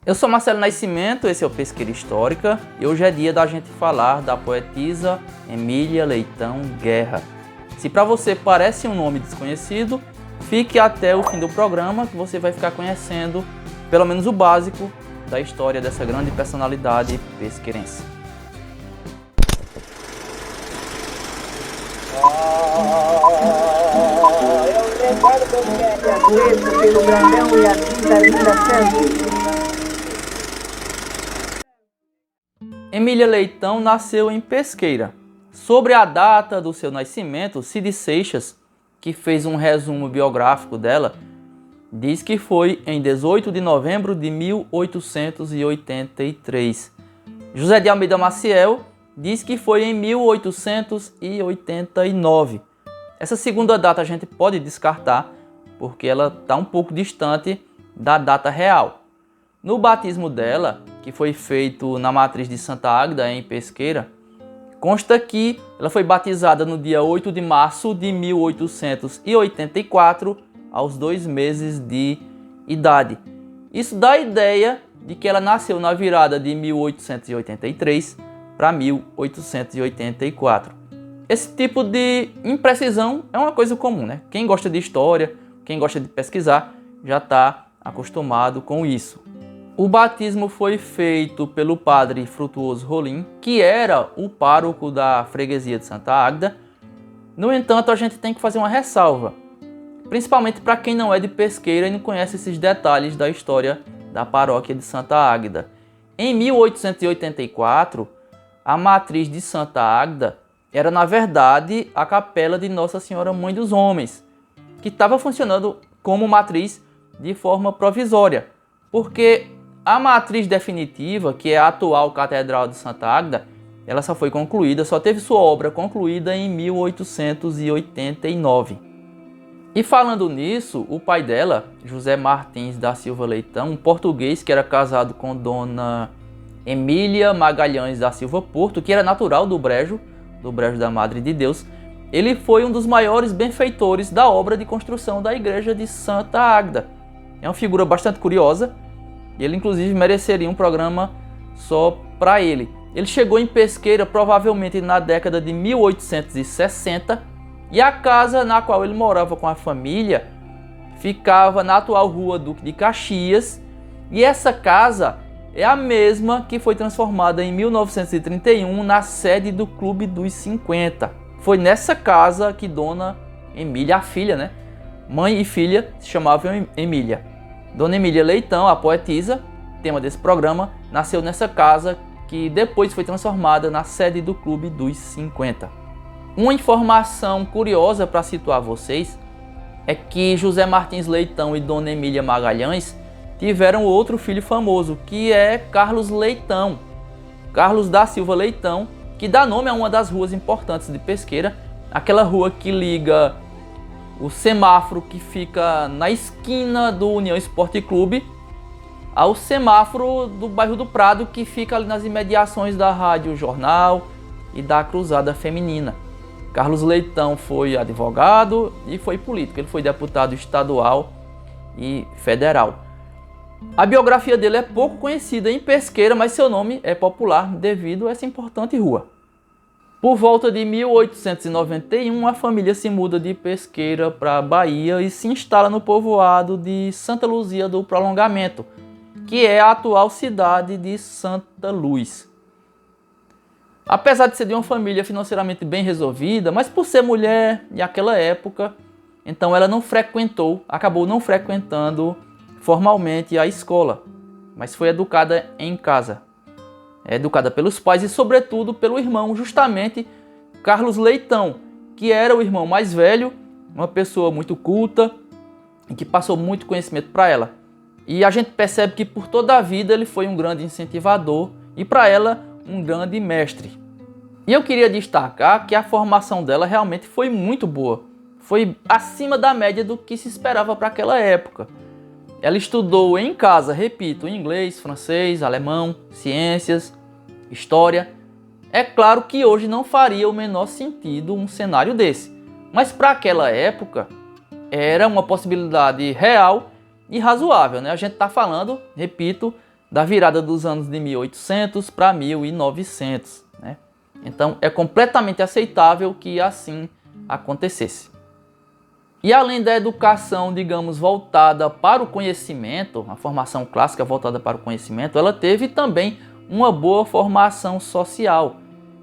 Eu sou Marcelo Nascimento, esse é o Pesqueira Histórica e hoje é dia da gente falar da poetisa Emília Leitão Guerra. Se para você parece um nome desconhecido, fique até o fim do programa que você vai ficar conhecendo pelo menos o básico da história dessa grande personalidade pesqueirense. Eu recordo que a doença pelo grandão e a tinta linda sangue. Emília Leitão nasceu em Pesqueira. Sobre a data do seu nascimento, Cid Seixas, que fez um resumo biográfico dela, diz que foi em 18 de novembro de 1883. José de Almeida Maciel diz que foi em 1889. Essa segunda data a gente pode descartar, porque ela está um pouco distante da data real. No batismo dela, que foi feito na matriz de Santa Águeda, em Pesqueira, consta que ela foi batizada no dia 8 de março de 1884, aos 2 meses de idade. Isso dá a ideia de que ela nasceu na virada de 1883 para 1884. Esse tipo de imprecisão é uma coisa comum, né? Quem gosta de história, quem gosta de pesquisar, já está acostumado com isso. O batismo foi feito pelo padre Frutuoso Rolim, que era o pároco da freguesia de Santa Águeda. No entanto, a gente tem que fazer uma ressalva, principalmente para quem não é de Pesqueira e não conhece esses detalhes da história da paróquia de Santa Águeda. Em 1884, a matriz de Santa Águeda era, na verdade, a capela de Nossa Senhora Mãe dos Homens, que estava funcionando como matriz de forma provisória, porque a matriz definitiva, que é a atual Catedral de Santa Águeda, ela só foi concluída, só teve sua obra concluída em 1889. E falando nisso, o pai dela, José Martins da Silva Leitão, um português que era casado com Dona Emília Magalhães da Silva Porto, que era natural do Brejo da Madre de Deus, ele foi um dos maiores benfeitores da obra de construção da igreja de Santa Águeda. É uma figura bastante curiosa. Ele, inclusive, mereceria um programa só para ele. Ele chegou em Pesqueira provavelmente na década de 1860 e a casa na qual ele morava com a família ficava na atual rua Duque de Caxias, e essa casa é a mesma que foi transformada em 1931 na sede do Clube dos 50. Foi nessa casa que Dona Emília, a filha, né? Mãe e filha se chamavam Emília. Dona Emília Leitão, a poetisa, tema desse programa, nasceu nessa casa que depois foi transformada na sede do Clube dos 50. Uma informação curiosa para situar vocês é que José Martins Leitão e Dona Emília Magalhães tiveram outro filho famoso, que é Carlos Leitão. Carlos da Silva Leitão, que dá nome a uma das ruas importantes de Pesqueira, aquela rua que liga o semáforo que fica na esquina do União Esporte Clube ao semáforo do bairro do Prado, que fica ali nas imediações da Rádio Jornal e da Cruzada Feminina. Carlos Leitão foi advogado e foi político. Ele foi deputado estadual e federal. A biografia dele é pouco conhecida em Pesqueira, mas seu nome é popular devido a essa importante rua. Por volta de 1891, a família se muda de Pesqueira para Bahia e se instala no povoado de Santa Luzia do Prolongamento, que é a atual cidade de Santa Luz. Apesar de ser de uma família financeiramente bem resolvida, mas por ser mulher naquela época, então ela acabou não frequentando formalmente a escola, mas foi educada em casa. É educada pelos pais e, sobretudo, pelo irmão, justamente Carlos Leitão, que era o irmão mais velho, uma pessoa muito culta e que passou muito conhecimento para ela. E a gente percebe que por toda a vida ele foi um grande incentivador e, para ela, um grande mestre. E eu queria destacar que a formação dela realmente foi muito boa. Foi acima da média do que se esperava para aquela época. Ela estudou em casa, repito, inglês, francês, alemão, ciências, história. É claro que hoje não faria o menor sentido um cenário desse, mas para aquela época era uma possibilidade real e razoável, né? A gente está falando, repito, da virada dos anos de 1800 para 1900. Né? Então é completamente aceitável que assim acontecesse. E além da educação, digamos, voltada para o conhecimento, a formação clássica voltada para o conhecimento, ela teve também uma boa formação social.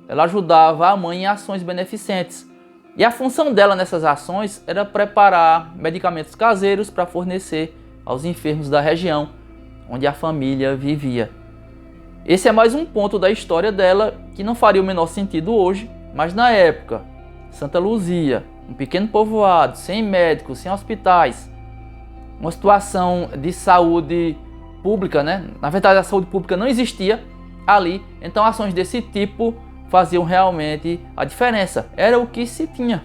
Ela ajudava a mãe em ações beneficentes. E a função dela nessas ações era preparar medicamentos caseiros para fornecer aos enfermos da região onde a família vivia. Esse é mais um ponto da história dela que não faria o menor sentido hoje, mas na época, Santa Luzia, um pequeno povoado, sem médicos, sem hospitais, uma situação de saúde pública, né? Na verdade, a saúde pública não existia ali, então ações desse tipo faziam realmente a diferença. Era o que se tinha.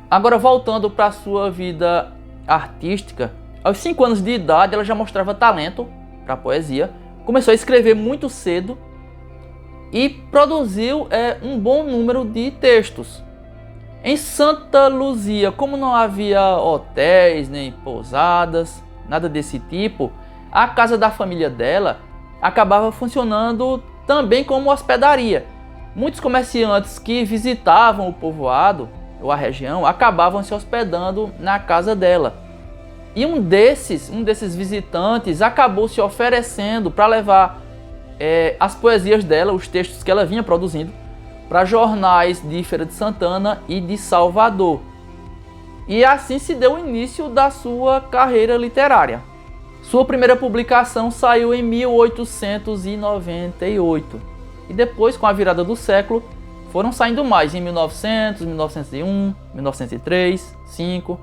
Agora, voltando para a sua vida artística, aos 5 anos de idade ela já mostrava talento para a poesia, começou a escrever muito cedo e produziu um bom número de textos. Em Santa Luzia, como não havia hotéis nem pousadas, nada desse tipo, a casa da família dela acabava funcionando também como hospedaria. Muitos comerciantes que visitavam o povoado ou a região acabavam se hospedando na casa dela. E um desses visitantes acabou se oferecendo para levar as poesias dela, os textos que ela vinha produzindo, para jornais de Feira de Santana e de Salvador. E assim se deu o início da sua carreira literária. Sua primeira publicação saiu em 1898. E depois, com a virada do século, foram saindo mais em 1900, 1901, 1903, 5,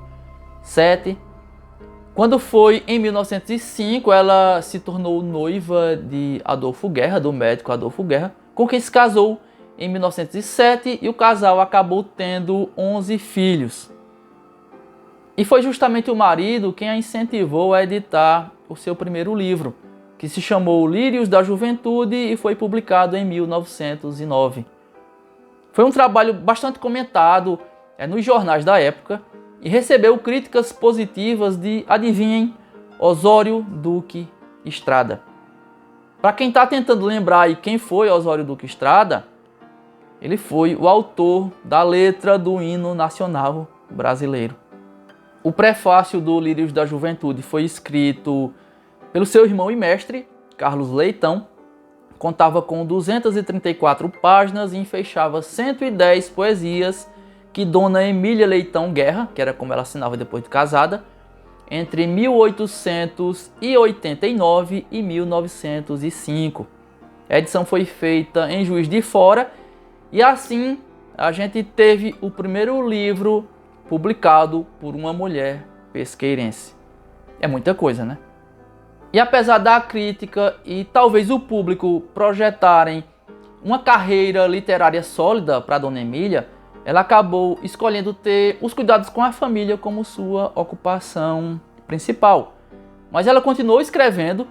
7. Quando foi em 1905, ela se tornou noiva de Adolfo Guerra, do médico Adolfo Guerra, com quem se casou em 1907 e o casal acabou tendo 11 filhos. E foi justamente o marido quem a incentivou a editar o seu primeiro livro, que se chamou Lírios da Juventude e foi publicado em 1909. Foi um trabalho bastante comentado nos jornais da época e recebeu críticas positivas de, adivinhem, Osório Duque Estrada. Para quem está tentando lembrar aí quem foi Osório Duque Estrada, ele foi o autor da letra do hino nacional brasileiro. O prefácio do Lírios da Juventude foi escrito pelo seu irmão e mestre, Carlos Leitão, contava com 234 páginas e enfeixava 110 poesias que Dona Emília Leitão Guerra, que era como ela assinava depois de casada, entre 1889 e 1905. A edição foi feita em Juiz de Fora e assim a gente teve o primeiro livro publicado por uma mulher pesqueirense. É muita coisa, né? E apesar da crítica e talvez o público projetarem uma carreira literária sólida para Dona Emília, ela acabou escolhendo ter os cuidados com a família como sua ocupação principal. Mas ela continuou escrevendo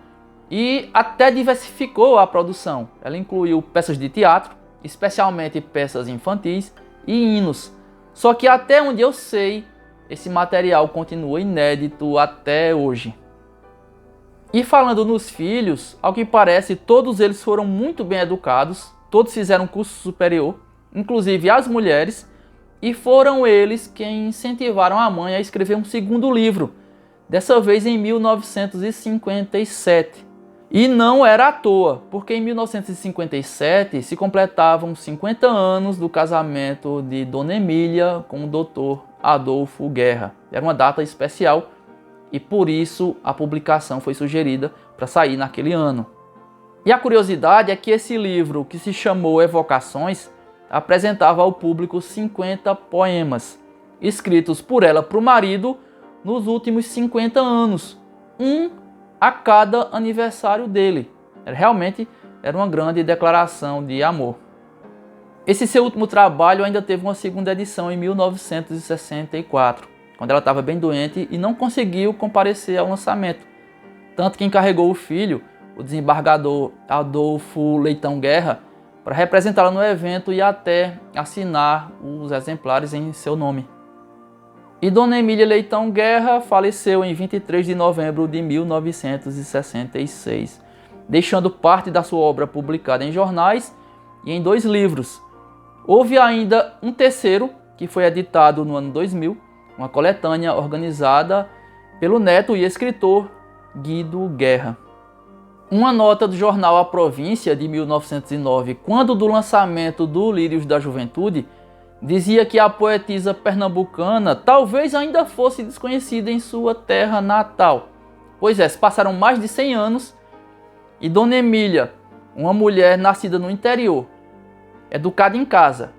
e até diversificou a produção. Ela incluiu peças de teatro, especialmente peças infantis e hinos. Só que até onde eu sei, esse material continua inédito até hoje. E falando nos filhos, ao que parece, todos eles foram muito bem educados, todos fizeram curso superior, inclusive as mulheres, e foram eles quem incentivaram a mãe a escrever um segundo livro, dessa vez em 1957. E não era à toa, porque em 1957 se completavam 50 anos do casamento de Dona Emília com o Dr. Adolfo Guerra. Era uma data especial e por isso a publicação foi sugerida para sair naquele ano. E a curiosidade é que esse livro, que se chamou Evocações, apresentava ao público 50 poemas, escritos por ela para o marido nos últimos 50 anos, um a cada aniversário dele. Realmente era uma grande declaração de amor. Esse seu último trabalho ainda teve uma segunda edição em 1964, quando ela estava bem doente e não conseguiu comparecer ao lançamento. Tanto que encarregou o filho, o desembargador Adolfo Leitão Guerra, para representá-la no evento e até assinar os exemplares em seu nome. E Dona Emília Leitão Guerra faleceu em 23 de novembro de 1966. deixando parte da sua obra publicada em jornais e em 2 livros. Houve ainda um terceiro, que foi editado no ano 2000, uma coletânea organizada pelo neto e escritor Guido Guerra. Uma nota do jornal A Província, de 1909, quando do lançamento do Lírios da Juventude, dizia que a poetisa pernambucana talvez ainda fosse desconhecida em sua terra natal. Pois é, se passaram mais de 100 anos e Dona Emília, uma mulher nascida no interior, educada em casa,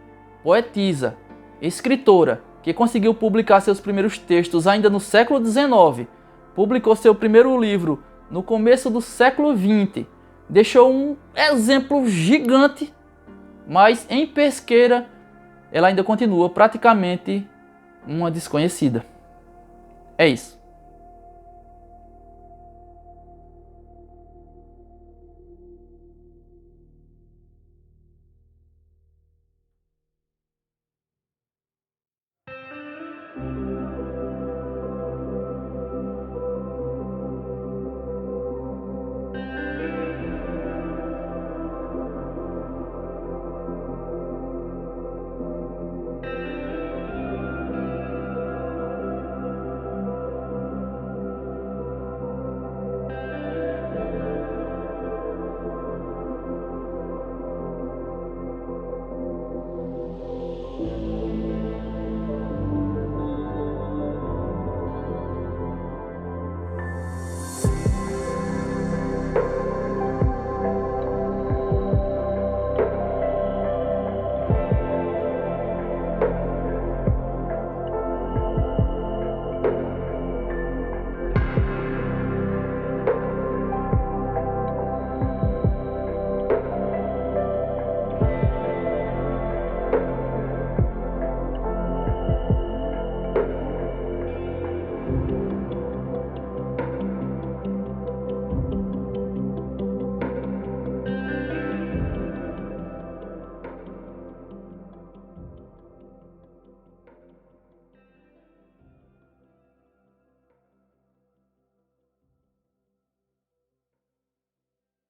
poetisa, escritora, que conseguiu publicar seus primeiros textos ainda no século XIX, publicou seu primeiro livro no começo do século XX, deixou um exemplo gigante, mas em Pesqueira ela ainda continua praticamente uma desconhecida. É isso.